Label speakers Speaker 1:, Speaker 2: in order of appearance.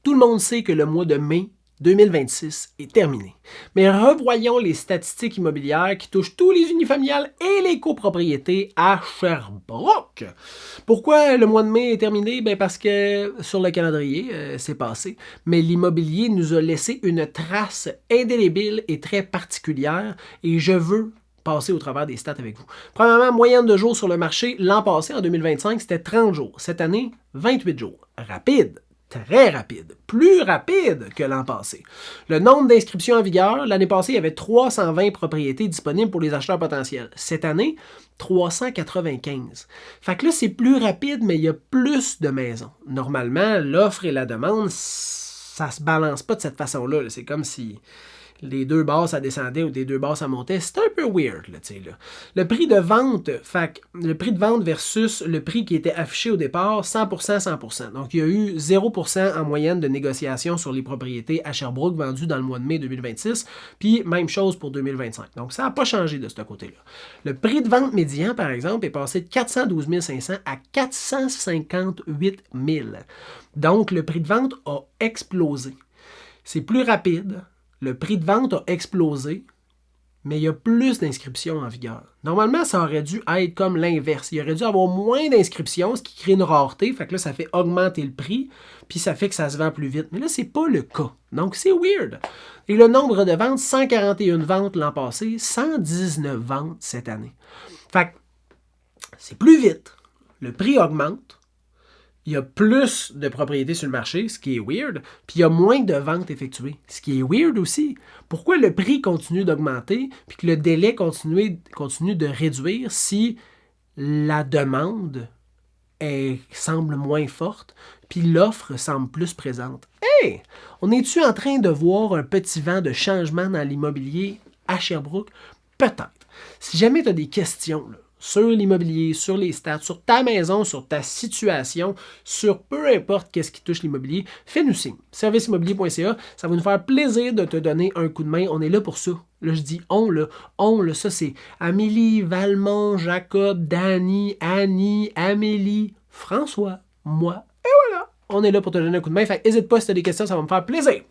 Speaker 1: Tout le monde sait que le mois de mai 2026 est terminé. Mais revoyons les statistiques immobilières qui touchent tous les unifamiliales et les copropriétés à Sherbrooke. Pourquoi le mois de mai est terminé? Ben parce que sur le calendrier, c'est passé. Mais l'immobilier nous a laissé une trace indélébile et très particulière et je veux passer au travers des stats avec vous. Premièrement, moyenne de jours sur le marché, l'an passé, en 2025, c'était 30 jours. Cette année, 28 jours. Rapide. Très rapide, plus rapide que l'an passé. Le nombre d'inscriptions en vigueur, l'année passée, il y avait 320 propriétés disponibles pour les acheteurs potentiels. Cette année, 395. Fait que là, c'est plus rapide, mais il y a plus de maisons. Normalement, l'offre et la demande, ça se balance pas de cette façon-là. C'est comme si les deux bords ça descendait ou des deux bords ça montait, c'est un peu weird, là, là. Le prix de vente, le prix de vente versus le prix qui était affiché au départ, 100%, 100%. Donc, il y a eu 0% en moyenne de négociation sur les propriétés à Sherbrooke vendues dans le mois de mai 2026, puis même chose pour 2025. Donc, ça n'a pas changé de ce côté-là. Le prix de vente médian, par exemple, est passé de 412 500 à 458 000. Donc, le prix de vente a explosé. C'est plus rapide. Le prix de vente a explosé, mais il y a plus d'inscriptions en vigueur. Normalement, ça aurait dû être comme l'inverse. Il aurait dû avoir moins d'inscriptions, ce qui crée une rareté. Fait que là, ça fait augmenter le prix, puis ça fait que ça se vend plus vite. Mais là, c'est pas le cas. Donc, c'est weird. Et le nombre de ventes, 141 ventes l'an passé, 119 ventes cette année. Fait que c'est plus vite. Le prix augmente. Il y a plus de propriétés sur le marché, ce qui est weird, puis il y a moins de ventes effectuées, ce qui est weird aussi. Pourquoi le prix continue d'augmenter, puis que le délai continue de réduire si la demande semble moins forte, puis l'offre semble plus présente? Hey! On est-tu en train de voir un petit vent de changement dans l'immobilier à Sherbrooke? Peut-être. Si jamais tu as des questions, là, sur l'immobilier, sur les stats, sur ta maison, sur ta situation, sur peu importe qu'est-ce qui touche l'immobilier, fais-nous signe. Serviceimmobilier.ca, ça va nous faire plaisir de te donner un coup de main. On est là pour ça. Là, je dis on, ça c'est Amélie, Valmont, Jacob, Dany, Annie, Amélie, François, moi, et voilà. On est là pour te donner un coup de main. Fait n'hésite pas si tu as des questions, ça va me faire plaisir.